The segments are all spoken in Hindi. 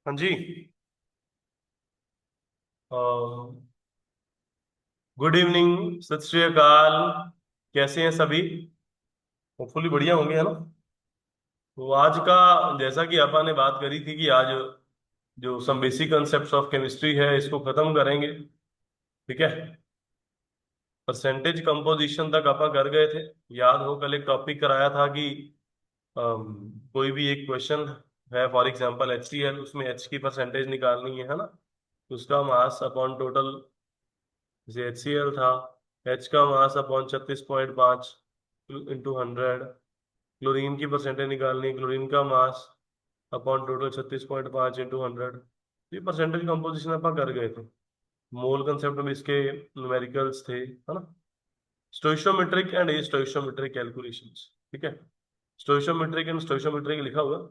हाँ जी। गुड इवनिंग, सत श्री अकाल। कैसे हैं सभी? होपफुली बढ़िया होंगे, है ना? तो आज का, जैसा कि आपा ने बात करी थी कि आज जो some basic concept of chemistry है इसको खत्म करेंगे। ठीक है। परसेंटेज कंपोजिशन तक आपा कर गए थे। याद हो, कल एक टॉपिक कराया था कि कोई भी एक क्वेश्चन है, फॉर एग्जांपल HCl, उसमें H की परसेंटेज निकालनी है ना? तो उसका मास अपॉन टोटल, जैसे HCl था, H का मास अपॉन 36.5 इंटू 100। क्लोरीन की परसेंटेज निकालनी है, क्लोरीन का मास अपॉन टोटल 36.5 इंटू 100। ये परसेंटेज कंपोजिशन अपन कर गए थे। मोल कंसेप्ट में इसके न्यूमेरिकल्स थे, है ना? स्टोइशियोमेट्रिक एंड स्टोइशियोमेट्रिक कैलकुलेशंस। ठीक है। स्टोइशियोमेट्रिक एंड स्टोइशियोमेट्रिक लिखा हुआ।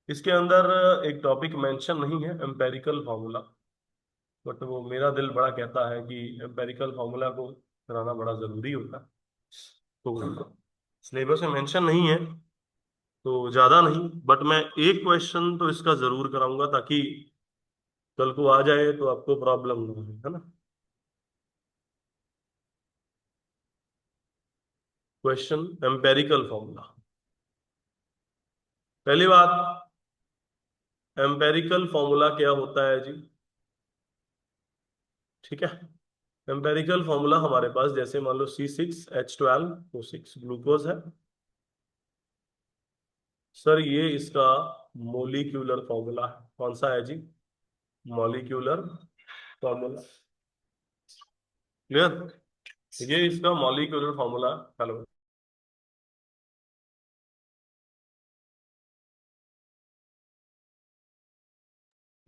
इसके अंदर एक टॉपिक मेंशन नहीं है, एम्पेरिकल फार्मूला। बट वो मेरा दिल बड़ा कहता है कि एम्पेरिकल फार्मूला को कराना बड़ा जरूरी होता है। तो सिलेबस में मेंशन नहीं है, तो ज्यादा नहीं, बट मैं एक क्वेश्चन तो इसका जरूर कराऊंगा ताकि कल को आ जाए तो आपको प्रॉब्लम ना हो, है ना? Question empirical formula. पहली बात, एम्पेरिकल फॉर्मूला क्या होता है जी? ठीक है। एम्पेरिकल फॉर्मूला हमारे पास, जैसे मान लो C6H12O6 ग्लूकोज है। सर ये इसका मोलिक्यूलर फॉर्मूला है। कौन सा है जी? Molecular formula. क्लियर? ये इसका मॉलिक्यूलर फॉर्मूला। हेलो।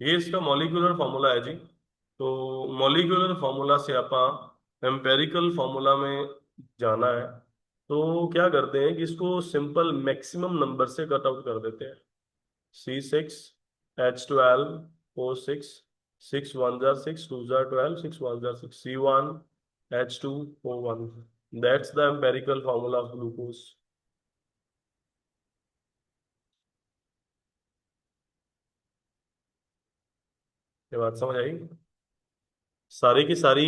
ये इसका मॉलिक्यूलर फॉर्मूला है जी। तो मॉलिक्यूलर फॉर्मूला से आपा एम्पेरिकल फॉर्मूला में जाना है, तो क्या करते हैं कि इसको सिंपल मैक्सिमम नंबर से कट आउट कर देते हैं। C6H12O6, 6 1 6 2 12, 6 1 6, C1H2O1। That's the empirical formula of glucose. ये बात समझ आई? सारी की सारी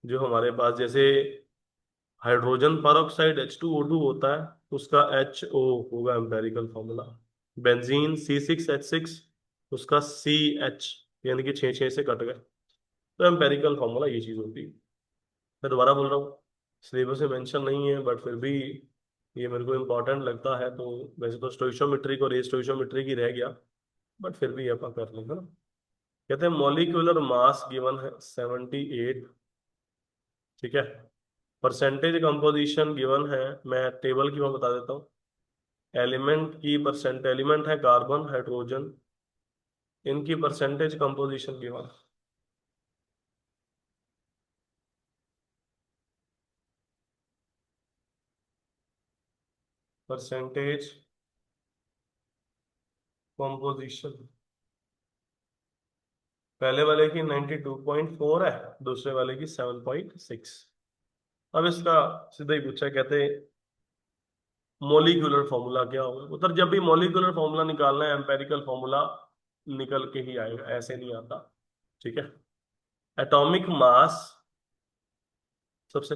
जो हमारे पास, जैसे हाइड्रोजन परऑक्साइड H2O2 होता है, उसका HO होगा एम्पेरिकल फॉर्मूला। बेंजीन C6H6, उसका CH, यानी कि 6 6 से कट गए। तो एम्पेरिकल फॉर्मूला ये चीज होती है। मैं दोबारा बोल रहा हूँ, सिलेबस में मेंशन नहीं है बट फिर भी ये मेरे को इम्पोर्टेंट लगता है। तो वैसे तो स्टोइशियोमेट्रिक और स्टोइशियोमेट्रिक ही रह गया, बट फिर भी अपन कर लेंगे ना। कहते हैं मॉलिक्यूलर मास गिवन है 78। ठीक है। परसेंटेज कंपोजिशन गिवन है, मैं टेबल की मैं बता देता हूँ। एलिमेंट की परसेंट, एलिमेंट है कार्बन, हाइड्रोजन, इनकी percentage composition given. Percentage composition, पहले वाले की 92.4 है, दूसरे वाले की 7.6। अब इसका सीधा ही पूछा, कहते मोलिकुलर फॉर्मूला क्या होगा। उधर जब भी मोलिकुलर फॉर्मूला निकालना है, एम्पेरिकल फॉर्मूला निकल के ही आएगा, ऐसे नहीं आता। ठीक है। एटॉमिक मास सबसे,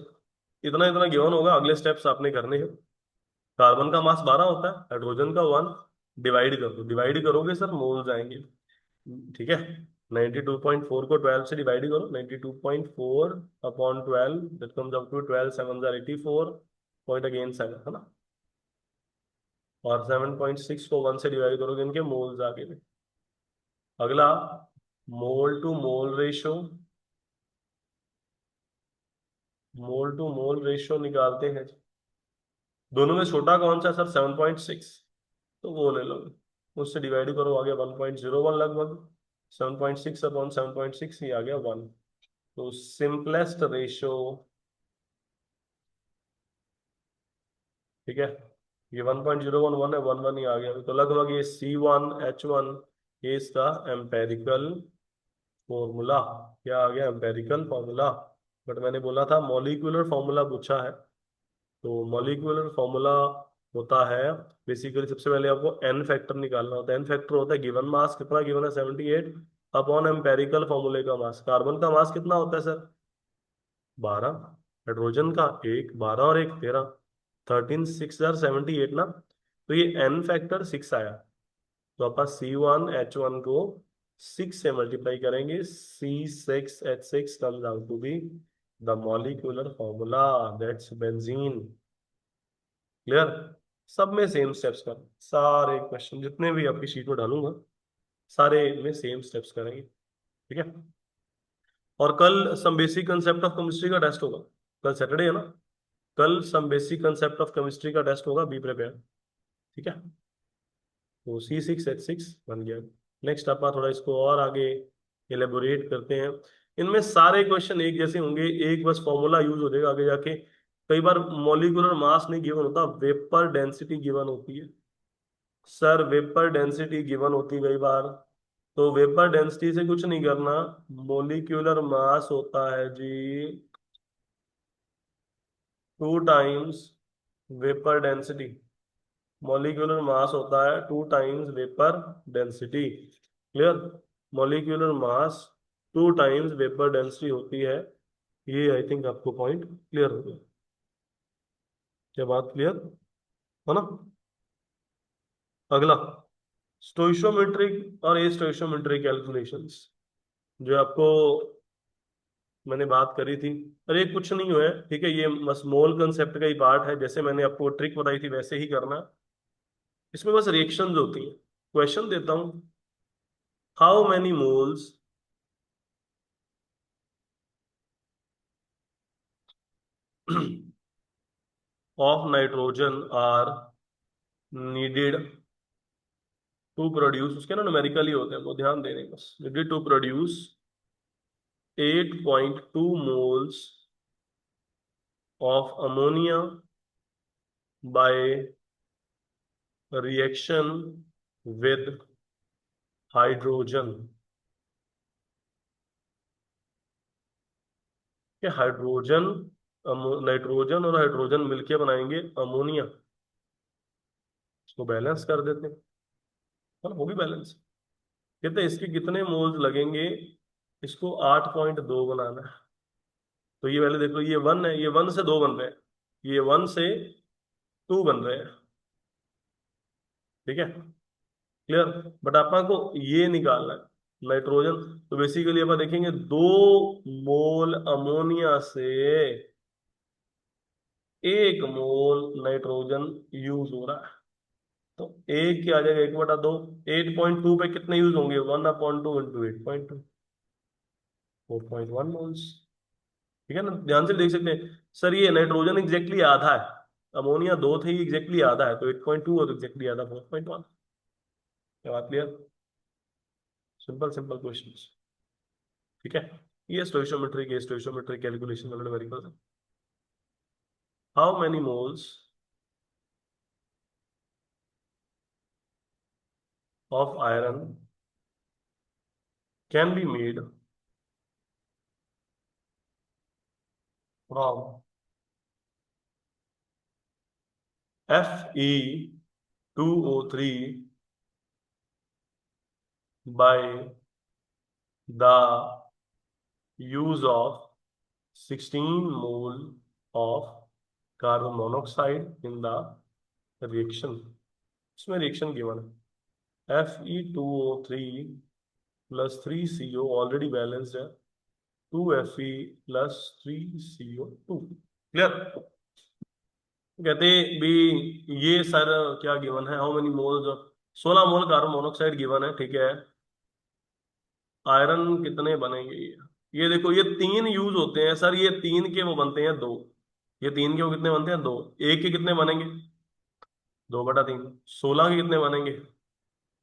इतना इतना गिवन होगा, अगले स्टेप्स आपने करने हैं। कार्बन का मास 12 होता है, हाइड्रोजन का 1। डिवाइड कर दो, डिवाइड करोगे सर मोल्स आएंगे। ठीक है। 92.4 को 12 से डिवाइड करो, 92.4 upon 12, that comes up to 12 7 84 point again 7, है ना? और 7.6 को 1 से डिवाइड करोगे, इनके मोल्स आ गए। अगला, mole to mole ratio. Mole to mole ratio निकालते हैं। दोनों में छोटा कौन सा सर? 7.6, तो वो ले लो। उससे डिवाइड करो, आ गया 1.01 लगभग। 7.6 अपॉन 7.6 ही आ गया 1। तो सिंपलेस्ट रेशो, ठीक है, ये 1.011 है, 1 1 ही आ गया। तो लगभग ये C1H1, ये इसका एम्पेरिकल फॉर्मूला। क्या आ गया? Empirical formula. बट मैंने बोला था मॉलिक्यूलर फॉर्मूला पूछा है, तो मॉलिक्यूलर फॉर्मूला होता है, बेसिकली सबसे पहले आपको एन फैक्टर निकालना होता है। एन फैक्टर होता है गिवन मास कितना गिवन है 78 अपॉन एम्पेरिकल फॉर्मूले का मास। कार्बन का मास कितना होता है सर 12, हाइड्रोजन का एक 12 और एक 13, 13 6 78 ना। तो ये एन फैक्टर 6 आया। तो अपन C1H1 को 6 से मल्टीप्लाई करेंगे, C6H6 comes out to be the molecular formula, that's benzene। Clear. सब में सेम स्टेप्स कर, सारे क्वेश्चन जितने भी आपकी शीट में डालूंगा सारे में सेम स्टेप्स करेंगे, ठीक है। और कल some basic concept of chemistry का टेस्ट होगा, कल सैटरडे है ना। कल some basic concept of chemistry का टेस्ट होगा, बी प्रिपेयर, ठीक है। तो C6H6 बन गया। नेक्स्ट अपना थोड़ा इसको और आगे एलेबोरेट करते हैं। इनमें सारे क्वेश्चन एक जैसे होंगे, एक बस फॉर्मूला यूज हो जाएगा आगे जाके। कई बार मॉलिक्यूलर मास नहीं गिवन होता, वेपर डेंसिटी गिवन होती है। सर वेपर डेंसिटी गिवन होती कई बार, तो वेपर डेंसिटी से कुछ नहीं करना, मोलिक्यूलर मास होता है जी 2 times vapour density. Molecular mass होता है 2 times vapour density, clear. Molecular mass 2 times vapour density होती है। ये आई थिंक आपको पॉइंट क्लियर हो गया, क्या बात क्लियर है ना। अगला स्टोइशियोमेट्रिक और एस्टोइशियोमेट्रिक कैलकुलेशंस, जो आपको मैंने बात करी थी। अरे कुछ नहीं हुआ है, ठीक है, ये बस मोल कंसेप्ट का ही पार्ट है। जैसे मैंने आपको ट्रिक बताई थी वैसे ही करना। इसमें बस रिएक्शंस होती हैं। क्वेश्चन देता हूं, how many moles of nitrogen are needed to produce, उसके ना न्यूमेरिकली होते हैं वो ध्यान देने बस, needed to produce 8.2 moles of ammonia by reaction with hydrogen। कि हाइड्रोजन, नाइट्रोजन और हाइड्रोजन मिलके बनाएंगे अमोनिया। इसको बैलेंस कर देते हैं, है ना, वो भी बैलेंस। कहते हैं इसके कितने मोल्स लगेंगे, इसको 8.2 बनाना है। तो ये पहले देख लो, ये 1 है, ये 1 से 2 बन रहे हैं, ये 1 से 2 बन रहे हैं, ठीक है, क्लियर। बट अपन को ये निकालना है नाइट्रोजन। तो बेसिकली अपन देखेंगे 2 मोल अमोनिया से 1 मोल नाइट्रोजन यूज हो रहा है। तो एक क्या आ जाएगा, 1/2। 8.2 पे कितने यूज होंगे, 1/2 इंटू 8.2, 4.1 मोल्स, ठीक है ना। ध्यान से देख सकते हैं सर, ये नाइट्रोजन एग्जैक्टली आधा है, अमोनिया 2 थे, ये एग्जैक्टली आधा है, तो 8.2 और एग्जैक्टली आधा 4.1। क्या बात क्लियर। सिंपल सिंपल क्वेश्चन, ठीक है। ये स्टोइशियोमेट्रिक स्टोइशियोमेट्रिक कैलकुलेशन वाले न्यूमेरिकल्स है। How many moles of iron can be made from Fe2O3 by the use of 16 mole of carbon monoxide in the reaction। इसमें रिएक्शन गिवन है, Fe2O3 plus 3CO already balanced है, 2Fe प्लस 3CO2, क्लियर। कहते भी ये सर क्या गिवन है, how many moles of 16 mole carbon monoxide given है, ठीक है। आयरन कितने बनेंगे, ये देखो ये 3 यूज होते हैं सर, ये 3 के वो बनते हैं 2, ये 3 के वो कितने बनते हैं 2, एक के कितने बनेंगे 2/3, 16 के कितने बनेंगे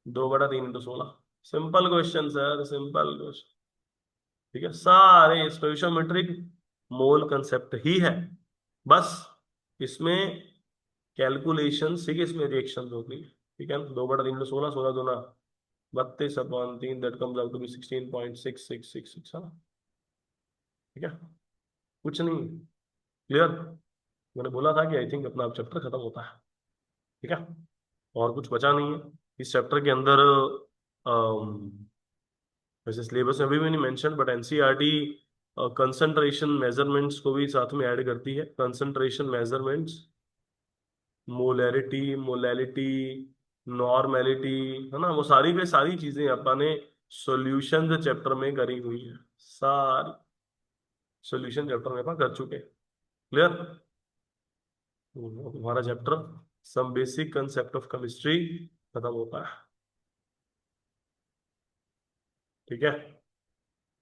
2/3 × 16। Simple question sir, simple question, ठीक है। सारे स्टोइशियोमेट्रिक मोल कंसेप्ट ही है, बस इसमें कैलकुलेशन से कि इसमें रिएक्शन होती है, ठीक है। 2/3 × 16, 16 दूना 32/3, that comes out to be 16.6666, है ना, ठीक है। कुछ नहीं, क्लियर। मैंने बोला था कि आई थिंक अपना चैप्टर खत्म होता है। ठीक है, और कुछ बचा नहीं है इस चैप्टर के अंदर। वैसे सिलेबस में अभी भी नहीं mention, but NCERT concentration measurements को भी साथ में ऐड करती है। Concentration measurements, molarity, molality, normality, है ना, वो सारी के सारी चीजें अपने सॉल्यूशन चैप्टर में करी हुई है। सारी सॉल्यूशन चैप्टर में अपन कर चुके हैं। क्लियर? हमारा chapter some basic concept of chemistry खत्म होता है। ठीक है,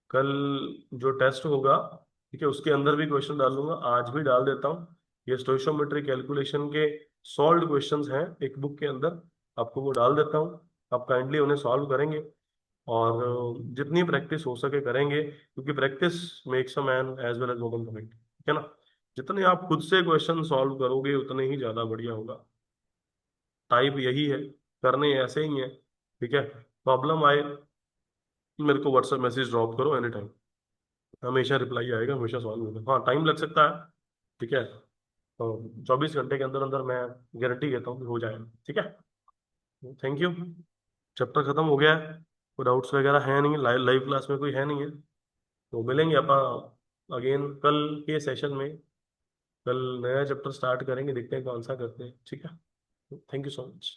कल जो टेस्ट होगा, ठीक है, उसके अंदर भी क्वेश्चन डालूंगा, आज भी डाल देता हूँ। ये स्टोइचोमेट्रिक कैलकुलेशन के सॉल्व्ड क्वेश्चंस हैं एक बुक के अंदर, आपको वो डाल देता हूँ। आप काइंडली उन्हें सॉल्व करेंगे, और जितनी प्रैक्टिस हो सके करेंगे, क्योंकि practice makes a man as well as woman coming. ठीक है ना? जितने आप खुद से क्वेश्चन सॉल्व करोगे उतने ही ज्यादा बढ़िया होगा। टाइप यही है, करने ऐसे ही है। ठीक है, प्रॉब्लम आए मेरे को व्हाट्सएप मैसेज ड्रॉप करो एनी टाइम, हमेशा रिप्लाई आएगा, हमेशा सॉल्व होगा। हाँ, टाइम लग सकता है, ठीक है, तो 24 घंटे के अंदर अंदर मैं गारंटी देता हूँ कि हो जाएगा। ठीक है, थैंक यू। चैप्टर खत्म हो गया है, कोई डाउट्स वगैरह है नहीं, लाइव लाइव क्लास में कोई है नहीं है, तो मिलेंगे अपन अगेन कल के सेशन में। कल नया चैप्टर स्टार्ट करेंगे, देखते हैं कौन सा करते हैं। ठीक है, थैंक यू सो मच।